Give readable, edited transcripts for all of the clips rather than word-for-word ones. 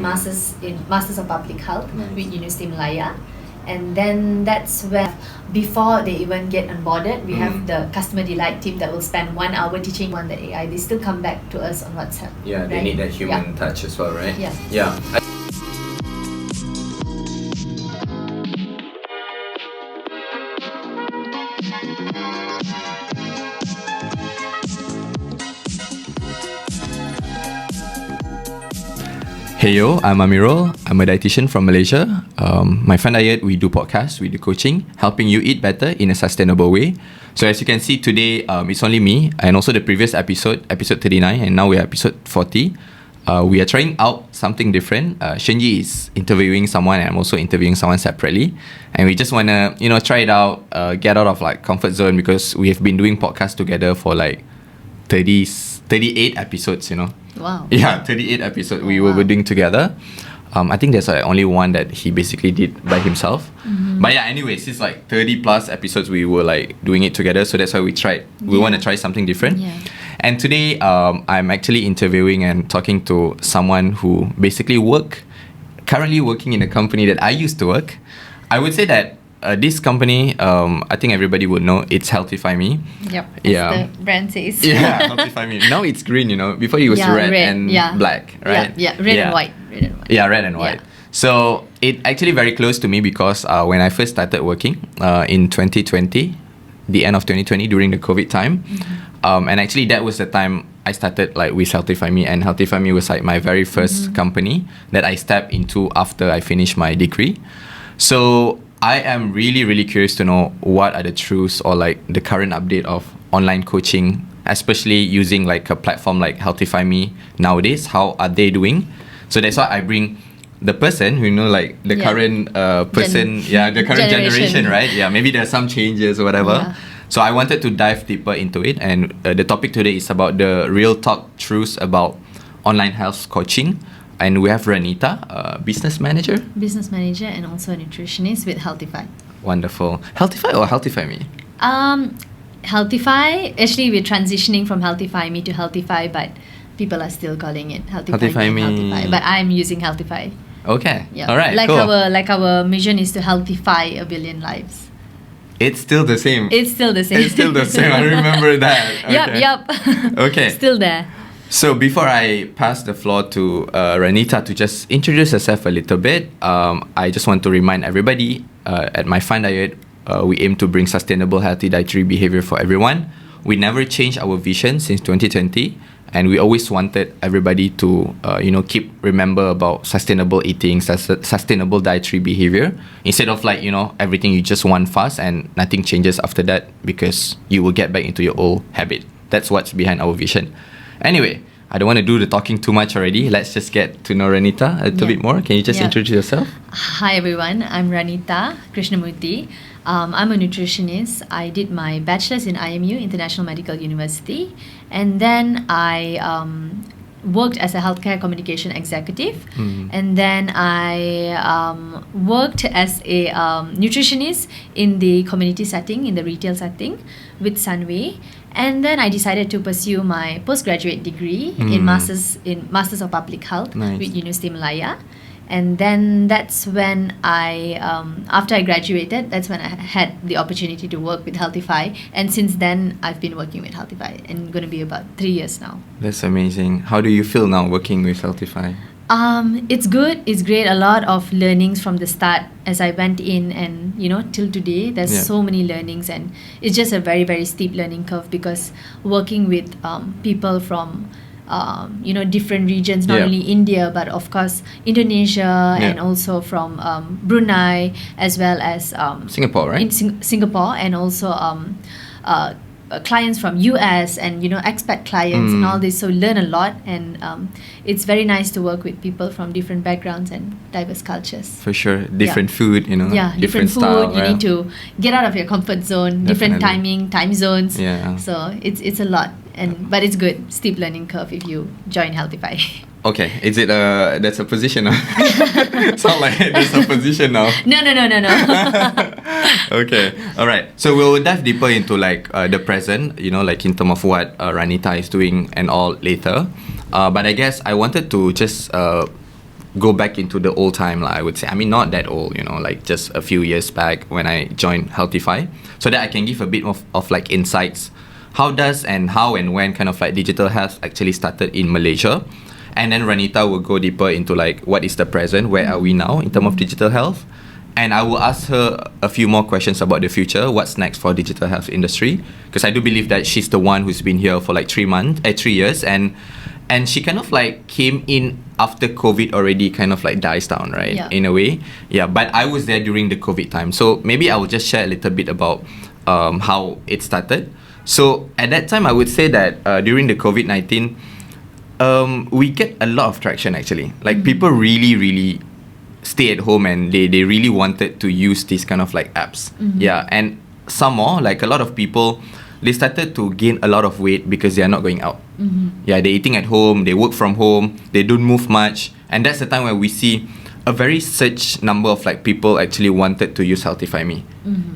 Masters of Public Health with University Malaya. And then that's where, before they even get onboarded, we have the customer delight team that will spend 1 hour teaching on the AI. They still come back to us on WhatsApp. Yeah, they need that human touch as well, right? Yeah. Hey yo, I'm Ameerul. I'm a dietitian from Malaysia. My Fun Diet, we do podcasts, we do coaching, helping you eat better in a sustainable way. So as you can see today, it's only me and also the previous episode 39, and now we're episode 40. We are trying out something different. Shen Yi is interviewing someone and I'm also interviewing someone separately. And we just want to, try it out, get out of like comfort zone, because we have been doing podcasts together for like 38 episodes, Wow. Yeah, 38 episodes we were doing together. I think there's only one that he basically did by himself. Mm-hmm. But yeah, anyways, it's like 30 plus episodes we were like doing it together. So that's why we tried. We want to try something different. Yeah. And today, I'm actually interviewing and talking to someone who basically currently working in a company that I used to work. I would say that this company, I think everybody would know, it's Healthify Me. Yep. Yeah. The brand says. Yeah, Healthify Me. Now it's green, Before it was red and black, right? Yeah, red and white. Yeah, red and white. So it actually very close to me because when I first started working in 2020, the end of 2020 during the COVID time, and actually that was the time I started like with Healthify Me, and Healthify Me was like my very first company that I stepped into after I finished my degree. So I am really, really curious to know what are the truths or like the current update of online coaching, especially using like a platform like Healthify Me nowadays. How are they doing? So that's why I bring the person who like the current person, the current generation, right? Yeah, maybe there are some changes or whatever. Yeah. So I wanted to dive deeper into it, and the topic today is about the real talk truths about online health coaching. And we have Raanita, business manager, and also a nutritionist with Healthify. Wonderful. Healthify or Healthify Me? Healthify. Actually, we're transitioning from Healthify Me to Healthify, but people are still calling it Healthify Me. Healthify. But I'm using Healthify. Okay. Yeah. All right. Like cool. our mission is to healthify 1 billion lives. It's still the same. It's still the same. I remember that. Okay. Yep. Okay. Still there. So before I pass the floor to Raanita to just introduce herself a little bit, I just want to remind everybody at My Fun Diet, we aim to bring sustainable, healthy dietary behavior for everyone. We never changed our vision since 2020, and we always wanted everybody to keep remember about sustainable eating, sustainable dietary behavior, instead of like everything you just want fast and nothing changes after that because you will get back into your old habit. That's what's behind our vision. Anyway, I don't want to do the talking too much already. Let's just get to know Raanita a little bit more. Can you just introduce yourself? Hi everyone, I'm Raanita Krishnamurthy. I'm a nutritionist. I did my bachelor's in IMU, International Medical University, and then I worked as a healthcare communication executive, and then I worked as a nutritionist in the community setting, in the retail setting with Sunway. And then I decided to pursue my postgraduate degree in Masters of Public Health with University Malaya. And then that's when after I graduated, that's when I had the opportunity to work with Healthify. And since then, I've been working with Healthify, and going to be about 3 years now. That's amazing. How do you feel now working with Healthify? It's good. It's great. A lot of learnings from the start as I went in, and till today there's so many learnings, and it's just a very, very steep learning curve, because working with people from different regions, not only India but of course Indonesia and also from Brunei, as well as Singapore, right? In Singapore, and also clients from US and expat clients and all this. So learn a lot, and it's very nice to work with people from different backgrounds and diverse cultures. For sure. Different food, different food. Style, you need to get out of your comfort zone. Different time zones. So it's a lot, but it's good. Steep learning curve if you join Healthify. Okay, is it that's a position now? Sound like there's a position now. No. Okay, all right. So we'll dive deeper into like the present, like in terms of what Raanita is doing and all later. But I guess I wanted to just go back into the old time, I would say. I mean, not that old, like just a few years back when I joined Healthify, so that I can give a bit of like insights. How and when kind of like digital health actually started in Malaysia. And then Raanita will go deeper into like what is the present, where are we now in terms of digital health. And I will ask her a few more questions about the future, what's next for digital health industry. Because I do believe that she's the one who's been here for like 3 years. And she kind of like came in after COVID already kind of like dies down, right? Yeah. In a way. Yeah, but I was there during the COVID time. So maybe I will just share a little bit about how it started. So at that time, I would say that during the COVID-19, we get a lot of traction actually. Like people really, really stay at home and they really wanted to use these kind of like apps. Yeah, and some more, like a lot of people, they started to gain a lot of weight because they are not going out. Yeah, they're eating at home, they work from home, they don't move much. And that's the time where we see a very surge number of like people actually wanted to use Healthify Me.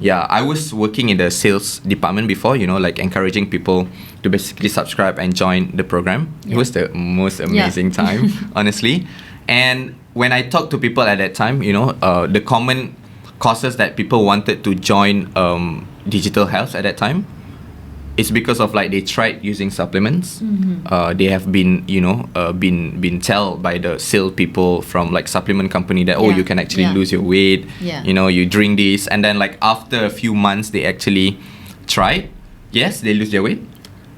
Yeah, I was working in the sales department before, like encouraging people to basically subscribe and join the program. It was the most amazing time, honestly. And when I talked to people at that time, the common causes that people wanted to join digital health at that time, it's because of like they tried using supplements. They have been, been told by the sales people from like supplement company that you can actually lose your weight. You drink this, and then like after a few months they actually tried. Yes, they lose their weight.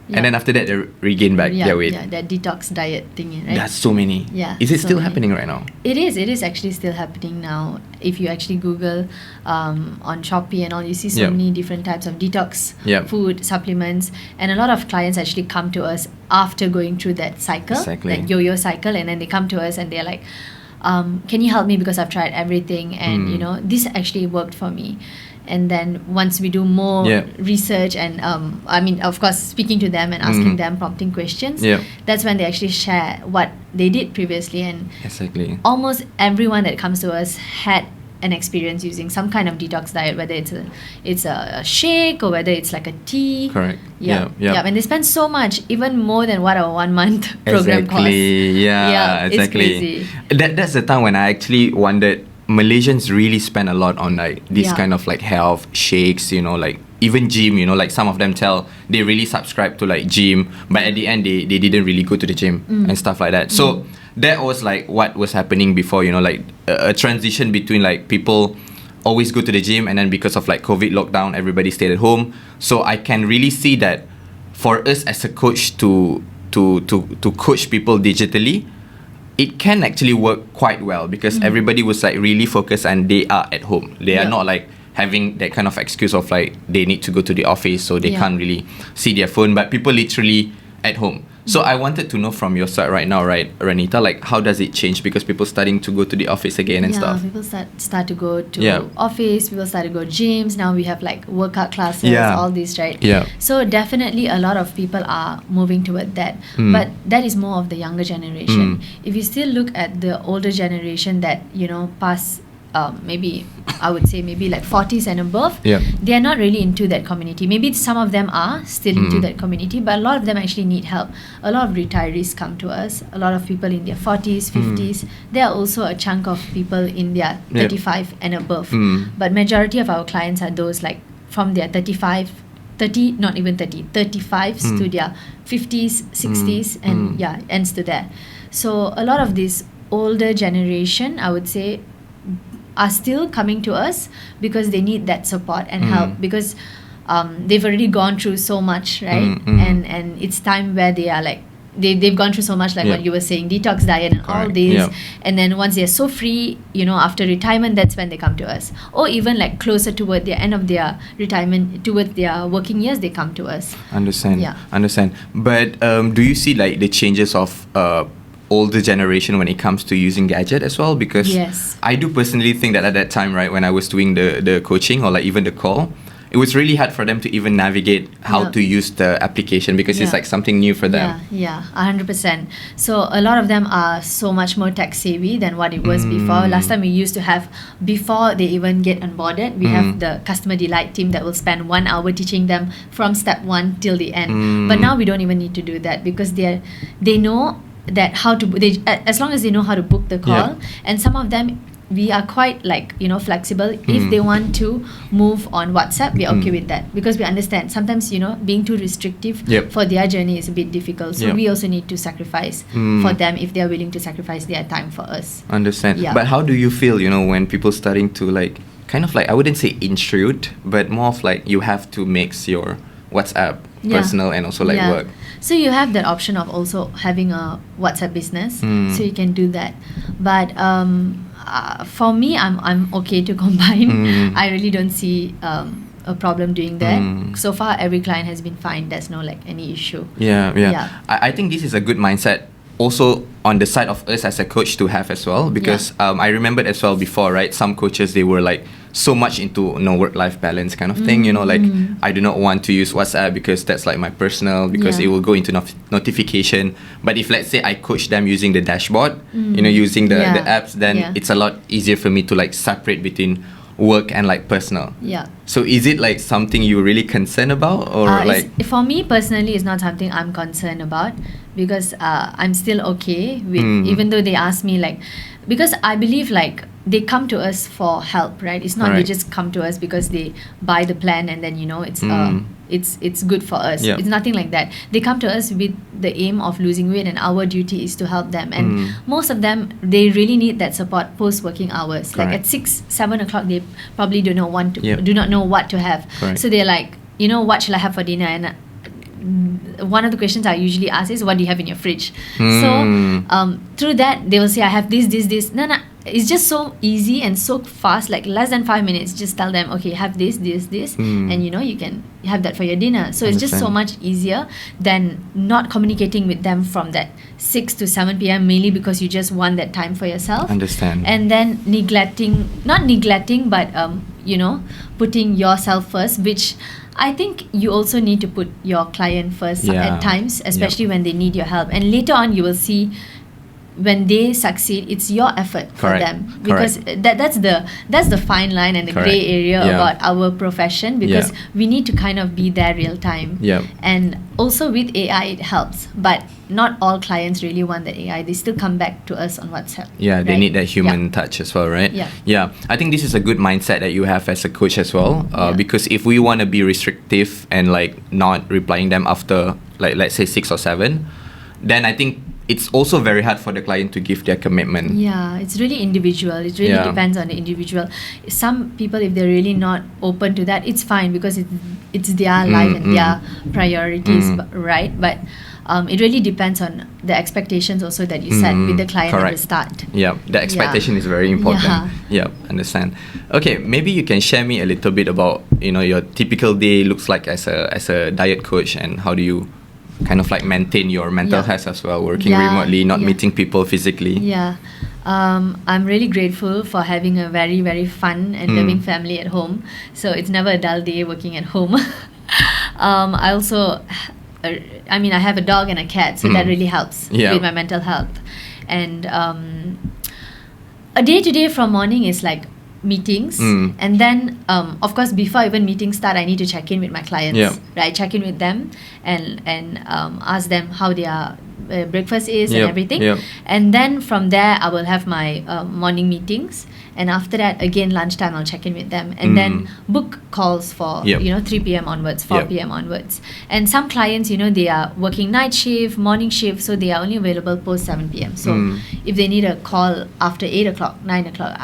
And then after that, they regain back their weight. Yeah, that detox diet thing, right? That's so many. Yeah. Is it so still many. happening right now? It is actually still happening now. If you actually Google on Shopee and all, you see so many different types of detox food, supplements. And a lot of clients actually come to us after going through that cycle, that yo-yo cycle. And then they come to us and they're like, can you help me because I've tried everything and, this actually worked for me. And then once we do more research and of course speaking to them and asking them prompting questions, that's when they actually share what they did previously. And almost everyone that comes to us had an experience using some kind of detox diet, whether it's a shake or whether it's like a tea. Correct. And they spend so much, even more than what our 1 month program costs. Exactly. It's crazy. That's the time when I actually wondered, Malaysians really spend a lot on like this kind of like health shakes, like even gym, like some of them tell they really subscribe to like gym, but at the end they didn't really go to the gym and stuff like that. So that was like what was happening before, like a transition between like people always go to the gym and then because of like COVID lockdown, everybody stayed at home. So I can really see that for us as a coach to coach people digitally, it can actually work quite well because everybody was like really focused and they are at home. They are not like having that kind of excuse of like they need to go to the office so they can't really see their phone, but people literally at home. So I wanted to know from your side right now, right, Raanita, like how does it change because people starting to go to the office again and stuff? People start to go to office, people start to go gyms. Now we have like workout classes, all these, right? So definitely a lot of people are moving toward that. But that is more of the younger generation. If you still look at the older generation that, past maybe I would say maybe like 40s and above, they are not really into that community. Maybe some of them are still into that community, but a lot of them actually need help. A lot of retirees come to us, a lot of people in their 40s, 50s. There are also a chunk of people in their 35 and above. But majority of our clients are those like from their 35s to their 50s, 60s, and ends to there. So a lot of this older generation, I would say, are still coming to us because they need that support and help because they've already gone through so much, right? And it's time where they are like they've gone through so much, like what you were saying, detox diet and all this, and then once they're so free, after retirement, that's when they come to us, or even like closer toward the end of their retirement, toward their working years, they come to us. Understand. But do you see like the changes of older generation when it comes to using gadget as well? Because I do personally think that at that time, right, when I was doing the coaching or like even the call, it was really hard for them to even navigate how to use the application because it's like something new for them. 100%. So a lot of them are so much more tech savvy than what it was before. Last time we used to have, before they even get onboarded, we have the customer delight team that will spend 1 hour teaching them from step 1 till the end. But now we don't even need to do that because they know that how to as long as they know how to book the call. And some of them, we are quite flexible. If they want to move on WhatsApp, we're okay with that, because we understand sometimes being too restrictive for their journey is a bit difficult, so we also need to sacrifice for them if they're willing to sacrifice their time for us. Understand. But how do you feel when people starting to kind of I wouldn't say intrude, but more of you have to mix your WhatsApp personal and also work? So you have that option of also having a WhatsApp business, so you can do that. But for me, I'm okay to combine. I really don't see a problem doing that. So far, every client has been fine. There's no any issue. I think this is a good mindset also on the side of us as a coach to have as well, because I remembered as well before, right? Some coaches, they were so much into work-life balance kind of thing, I do not want to use WhatsApp because that's my personal, because it will go into notification. But if let's say I coach them using the dashboard, using the apps, then it's a lot easier for me to separate between work and personal. So is it something you're really concerned about, or for me personally, it's not something I'm concerned about, because I'm still okay with even though they ask me because I believe they come to us for help, right? It's not they just come to us because they buy the plan and then it's good for us. It's nothing like that. They come to us with the aim of losing weight, and our duty is to help them. And most of them, they really need that support post working hours. At 6-7 o'clock, they probably do not know what to have. So they're what shall I have for dinner? And one of the questions I usually ask is, what do you have in your fridge? So through that, they will say, I have this. No, it's just so easy and so fast, less than 5 minutes. Just tell them, okay, have this, and you can have that for your dinner. So it's just so much easier than not communicating with them from that 6 to 7 p.m. mainly because you just want that time for yourself. Understand. And then not neglecting, but putting yourself first, which I think you also need to put your client first at times, especially when they need your help. And later on, you will see when they succeed, it's your effort for them, because that's the fine line and the gray area about our profession, because we need to kind of be there real time. And also with AI, it helps, but not all clients really want the AI. They still come back to us on WhatsApp. They need that human touch as well, right? I think this is a good mindset that you have as a coach as well, because if we want to be restrictive and not replying them after let's say 6 or 7, then I think it's also very hard for the client to give their commitment. It's really individual. It really depends on the individual. Some people, if they're really not open to that, it's fine, because it's their life and their priorities, right? But it really depends on the expectations also that you set with the client at the start. The expectation is very important. Understand. Okay, maybe you can share me a little bit about your typical day looks like as a diet coach, and how do you kind of maintain your mental health as well, working remotely, not meeting people physically. I'm really grateful for having a very, very fun and loving family at home. So it's never a dull day working at home. I also, I have a dog and a cat, so that really helps with my mental health. And a day-to-day from morning is meetings, and then of course before even meetings start, I need to check in with my clients, right? Check in with them and ask them how their breakfast is and everything. And then from there, I will have my morning meetings, and after that, again lunchtime, I'll check in with them, and then book calls for 3 p.m. onwards, 4 p.m. onwards. And some clients, they are working night shift, morning shift, so they are only available post 7 p.m. So if they need a call after 8 o'clock, 9 o'clock,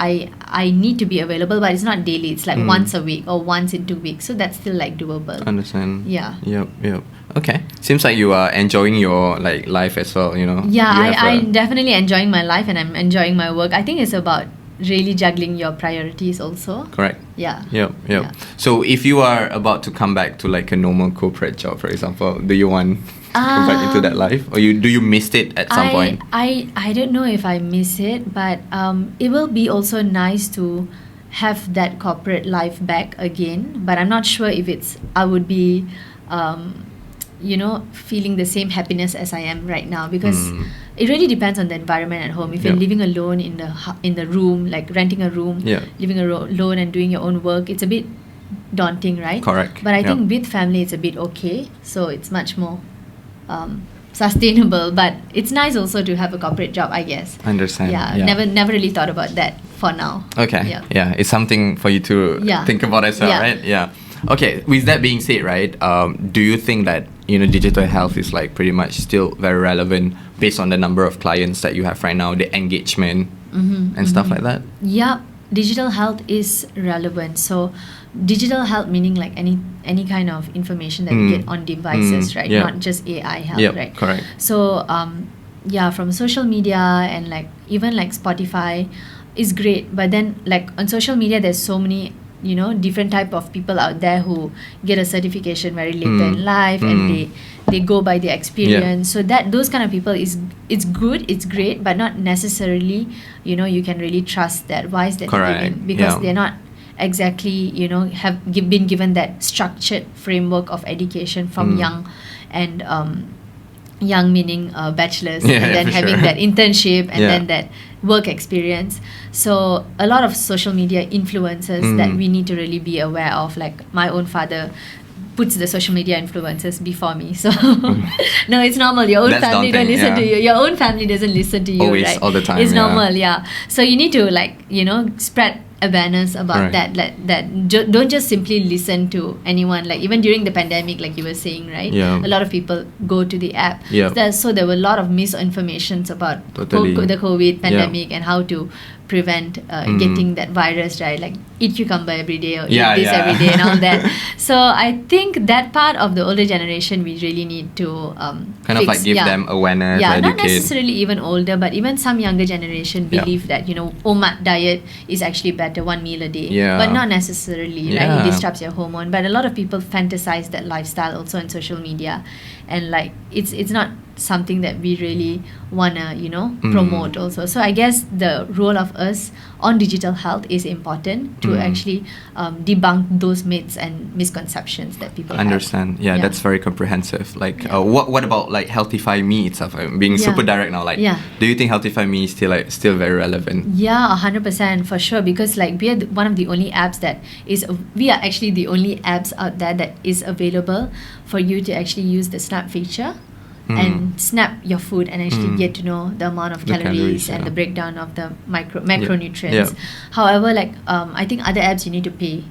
I need to be available, but it's not daily. It's once a week or once in 2 weeks, so that's still doable. Understand. Okay, seems like you are enjoying your life as well. I'm definitely enjoying my life, and I'm enjoying my work. I think it's about really juggling your priorities also. Correct. So if you are about to come back to a normal corporate job, for example, do you want to go back into that life, or do you miss it at some point? I don't know if I miss it, but it will be also nice to have that corporate life back again. But I'm not sure if I would be feeling the same happiness as I am right now, because it really depends on the environment at home. If you're living alone in the room, renting a room, living alone and doing your own work, it's a bit daunting, right? Correct. But I think with family, it's a bit okay. So it's much more sustainable, but it's nice also to have a corporate job, I guess. Understand. Yeah, never really thought about that for now. Okay. Yeah, it's something for you to think about as well, right? Yeah. Okay. With that being said, right, do you think that digital health is like pretty much still very relevant based on the number of clients that you have right now, the engagement and stuff like that? Yeah, digital health is relevant. So digital health meaning like any kind of information that you get on devices, right? Not just AI health, right? Correct. So from social media and like even like Spotify is great, but then like on social media there's so many different type of people out there who get a certification very later in life, and they go by their experience. So that those kind of people it's good, it's great, but not necessarily you can really trust the advice that they're giving, because they're not exactly have been given that structured framework of education from young, and young meaning bachelor's, and then having that internship and then that work experience. So a lot of social media influencers that we need to really be aware of. Like my own father puts the social media influencers before me, so no, it's normal. Your own That's family daunting, don't listen to you. Your own family doesn't listen to you. Always, right? all the time. It's normal. So you need to like spread awareness about that. Don't just simply listen to anyone. Like even during the pandemic, like you were saying, right? A lot of people go to the app. So there were a lot of misinformations about the COVID pandemic and how to prevent getting that virus, right? Like eat cucumber every day or eat this every day and all that. So I think that part of the older generation we really need to kind of like give them awareness, not educate. necessarily even older, but even some younger generation believe that OMAD diet is actually better, one meal a day, but not necessarily, right? It disrupts your hormone. But a lot of people fantasize that lifestyle also on social media, and like it's not something that we really wanna promote also. So I guess the role of us on digital health is important to actually debunk those myths and misconceptions that people understand have. That's very comprehensive. Like what about like Healthify Me itself? I'm being super direct now. Like do you think Healthify Me is still very relevant? 100% for sure, because like we are one of the only apps we are actually the only apps out there that is available for you to actually use the snap feature and snap your food and actually get to know the amount of calories and the breakdown of the macronutrients. However, like I think other apps you need to pay.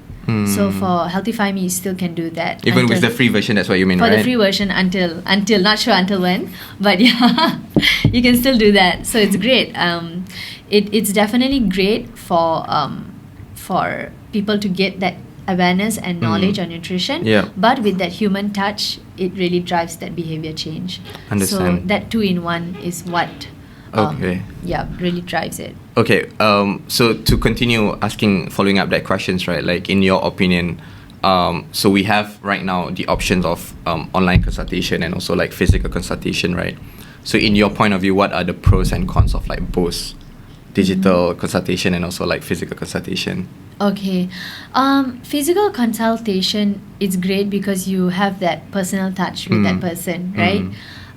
So for Healthify Me, you still can do that. Even with the free version, that's what you mean, for right? For the free version until not sure until when, but you can still do that. So it's great. It's definitely great for people to get that awareness and knowledge on nutrition, but with that human touch, it really drives that behavior change. Understand. So that 2-in-1 is what really drives it. Okay, so to continue following up that questions, right? Like in your opinion, so we have right now the options of online consultation and also like physical consultation, right? So in your point of view, what are the pros and cons of like both digital consultation and also like physical consultation? Okay, physical consultation is great because you have that personal touch with that person, right?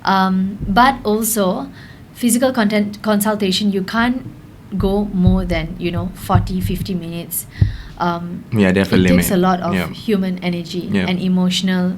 But also physical consultation, you can't go more than 40-50 minutes. Definitely. It takes a lot of human energy and emotional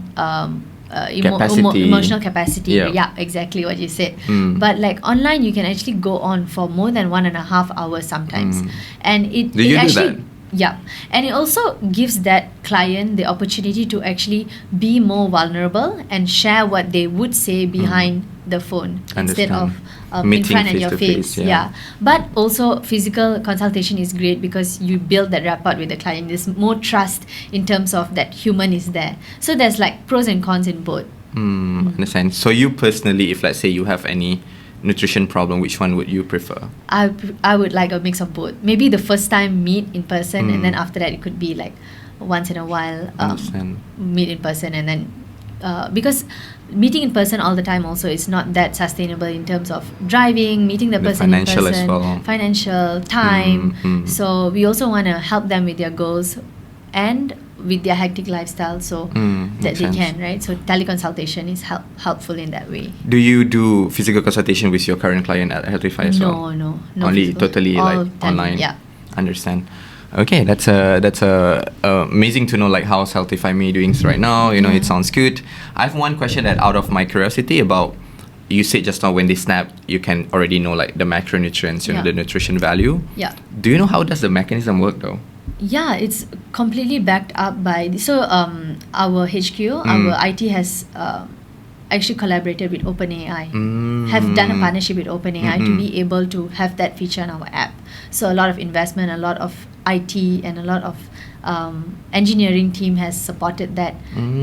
capacity. Emotional capacity. Yeah, exactly what you said. But like online, you can actually go on for more than 1.5 hours sometimes, and do that? Yeah, and it also gives that client the opportunity to actually be more vulnerable and share what they would say behind the phone instead of in front of your face. But also physical consultation is great because you build that rapport with the client. There's more trust in terms of that human is there. So there's like pros and cons in both. Understand. So you personally, if let's say you have any nutrition problem, which one would you prefer? I would like a mix of both. Maybe the first time meet in person, and then after that it could be like once in a while meet in person, and then because meeting in person all the time also is not that sustainable in terms of driving, meeting the person in person, as well. Financial time. So we also want to help them with their goals and with their hectic lifestyle, so that they can, right? So teleconsultation is helpful in that way. Do you do physical consultation with your current client at Healthify as well? No. Only physical. Totally all like online. Yeah. Understand. Okay, that's amazing to know like how's Healthify Me doing right now. It sounds good. I have one question that out of my curiosity about you said just now when they snap, you can already know like the macronutrients, Yeah. the nutrition value. Yeah. Do you know how does the mechanism work though? Yeah, it's completely backed up by our HQ, our IT has actually collaborated with OpenAI, have done a partnership with OpenAI to be able to have that feature on our app. So a lot of investment, a lot of IT, and a lot of engineering team has supported that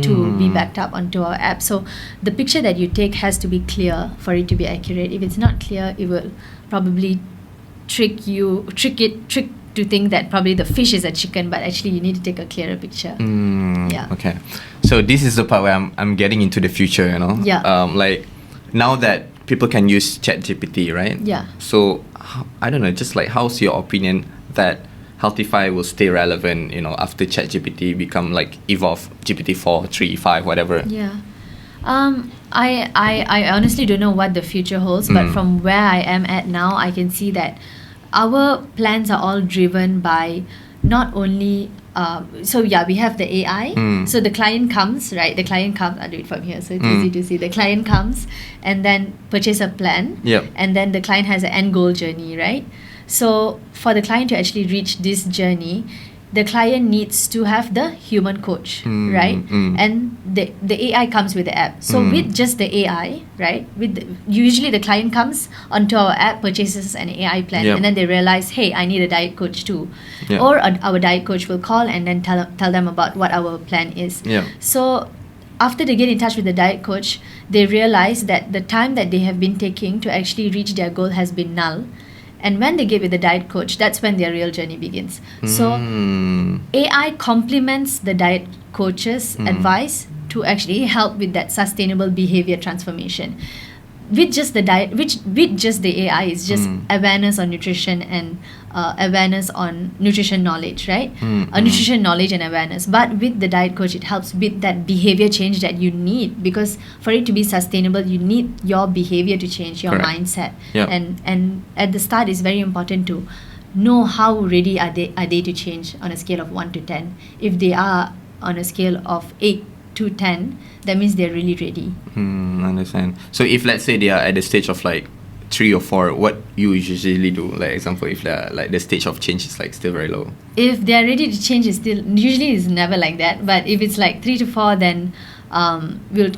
to be backed up onto our app. So the picture that you take has to be clear for it to be accurate. If it's not clear, it will probably trick to think that probably the fish is a chicken, but actually you need to take a clearer picture. Yeah. Okay. So this is the part where I'm getting into the future, you know? Yeah. Like now that people can use ChatGPT, right? Yeah. So I don't know, just like how's your opinion that Healthify will stay relevant, you know, after ChatGPT become like evolve GPT-4, 3, 5, whatever? Yeah. I honestly don't know what the future holds, but from where I am at now, I can see that our plans are all driven by not only we have the AI. So the client comes, right? I'll do it from here so it's easy to see. The client comes and then purchase a plan. Yep. And then the client has an end goal journey, right? So for the client to actually reach this journey, the client needs to have the human coach, right? And the AI comes with the app. So with just the AI, right? Usually the client comes onto our app, purchases an AI plan, Yep. and then they realize, hey, I need a diet coach too. Yep. Or our diet coach will call and then tell them about what our plan is. Yep. So after they get in touch with the diet coach, they realize that the time that they have been taking to actually reach their goal has been null. And when they get with the diet coach, that's when their real journey begins. So AI complements the diet coach's advice to actually help with that sustainable behavior transformation. With just the AI, it's just awareness on nutrition and awareness on nutrition knowledge, right? Nutrition knowledge and awareness. But with the diet coach, it helps with that behavior change that you need, because for it to be sustainable, you need your behavior to change, your Correct. mindset. Yep. And at the start, it's very important to know how ready are they to change on a scale of 1 to 10. If they are on a scale of 8 to 10, that means they're really ready. Understand. So if let's say they are at the stage of like 3 or 4, what you usually do? Like example, if they're like the stage of change is like still very low. If they're ready to change, it's still usually it's never like that. But if it's like 3 to 4, then we'll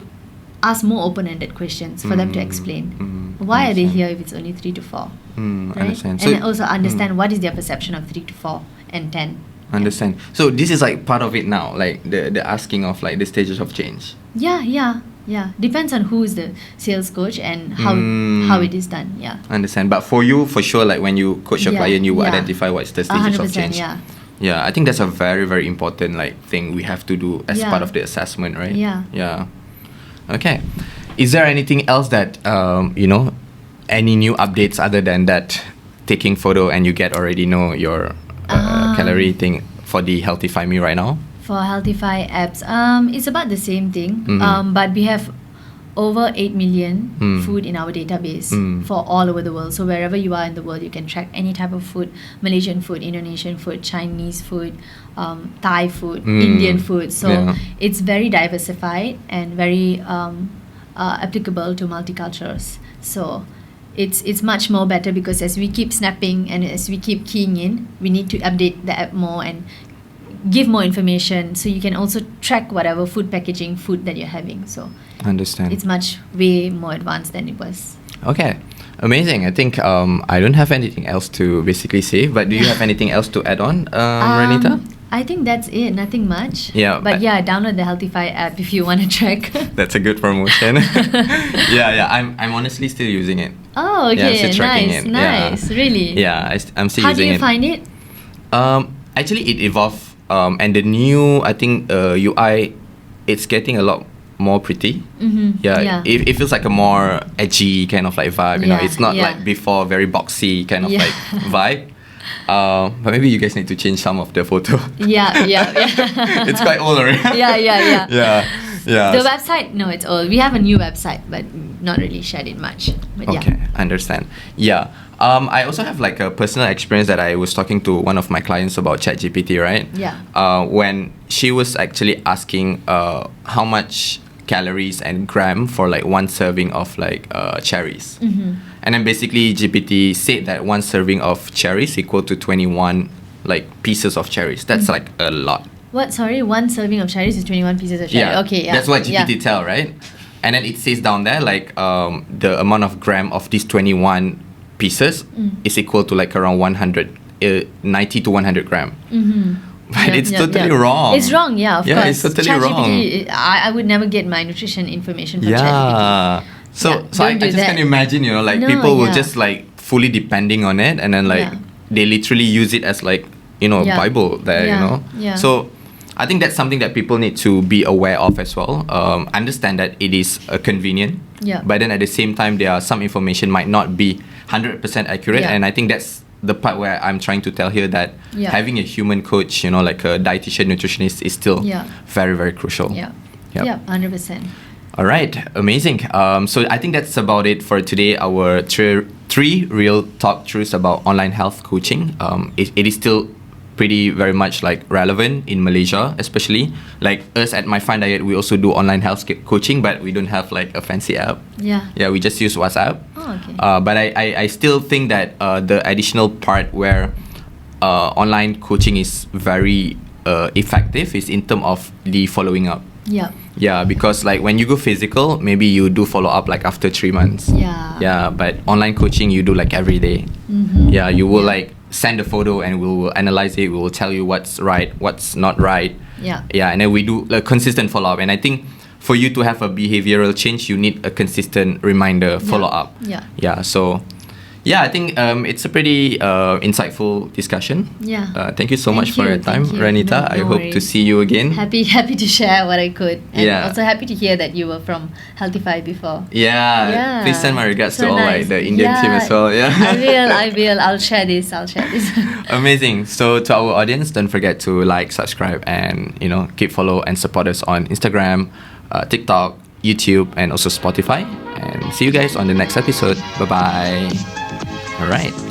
ask more open-ended questions for them to explain why are they here if it's only 3 to 4. Right? Understand. And also understand what is their perception of 3 to 4 and 10. Understand. So this is like part of it now, like the asking of like the stages of change. Yeah. Depends on who is the sales coach and how it is done. Yeah. Understand. But for you, for sure, like when you coach your Yeah, client, you will yeah. identify what's the stages of 100%, change. yeah. Yeah, I think that's a very, very important like thing we have to do as Yeah. part of the assessment, right? Yeah. Yeah. Okay. Is there anything else that any new updates other than that taking photo and you get already know your calorie thing for the Healthify Me right now? For Healthify apps, it's about the same thing. But we have over 8 million food in our database for all over the world. So wherever you are in the world, you can track any type of food: Malaysian food, Indonesian food, Chinese food, Thai food, Indian food. So it's very diversified and very applicable to multicultures. So it's much more better, because as we keep snapping and as we keep keying in, we need to update the app more and give more information, so you can also track whatever food that you're having. So Understand. it's way more advanced than it was. Okay. Amazing. I think I don't have anything else to basically say, but do you have anything else to add on, Raanita? I think that's it. Nothing much. Yeah, But download the Healthify app if you want to track. That's a good promotion. yeah. I'm honestly still using it. Oh, okay. Yeah, still tracking it. Nice. Yeah. Really? Yeah, I'm still How do using it. you find it? Actually, it evolved, and the new, I think, UI, it's getting a lot more pretty. Yeah. It feels like a more edgy kind of like vibe. You know, Yeah, it's not yeah. like before very boxy kind of Yeah. like vibe. But maybe you guys need to change some of the photo. Yeah. It's quite old already. Yeah. Yeah. The website, no, it's old. We have a new website, but not really shared it much. But Okay, I understand. Yeah. I also have like a personal experience that I was talking to one of my clients about ChatGPT, right? Yeah. When she was actually asking how much calories and gram for like one serving of like cherries. And then basically GPT said that one serving of cherries equal to 21 like pieces of cherries. That's like a lot. What? Sorry, one serving of cherries is 21 pieces of cherry. Yeah, Okay, yeah. that's what GPT tell, right? And then it says down there like the amount of gram of these 21 pieces is equal to like around 90 to 100 gram. But it's totally wrong. It's wrong, yeah, of course. Yeah, it's totally wrong. I would never get my nutrition information from ChatGPT. Yeah. So I just can't imagine, you know, like people will just like fully depending on it, and then like they literally use it as like, you know, Bible there, you know. Yeah. So I think that's something that people need to be aware of as well. Understand that it is convenient, but then at the same time, there are some information might not be 100% accurate, and I think that's the part where I'm trying to tell here that having a human coach, you know, like a dietitian, nutritionist, is still very, very crucial. Yeah, 100%. All right, amazing. So I think that's about it for today. Our three real talk truths about online health coaching. It is still pretty very much like relevant in Malaysia, especially like us at My Fine Diet. We also do online health coaching, but we don't have like a fancy app. Yeah, we just use WhatsApp. Oh, okay. But I still think that the additional part where online coaching is very effective is in terms of the following up. Yeah, because like when you go physical, maybe you do follow up like after 3 months. Yeah, but online coaching you do like every day. Yeah, you will like send a photo and we will analyze it. We will tell you what's right, what's not right. Yeah, and then we do a consistent follow up. And I think for you to have a behavioral change, you need a consistent reminder follow up. Yeah. So yeah, I think it's a pretty insightful discussion. Thank you so much for your time, Raanita. I hope to see you again. Happy to share what I could. And also happy to hear that you were from Healthify before. Yeah. Please send my regards to all like the Indian team as well. Yeah. I will. I'll share this. Amazing. So to our audience, don't forget to like, subscribe, and you know, keep follow and support us on Instagram, TikTok, YouTube, and also Spotify. And see you guys on the next episode. Bye bye. All right.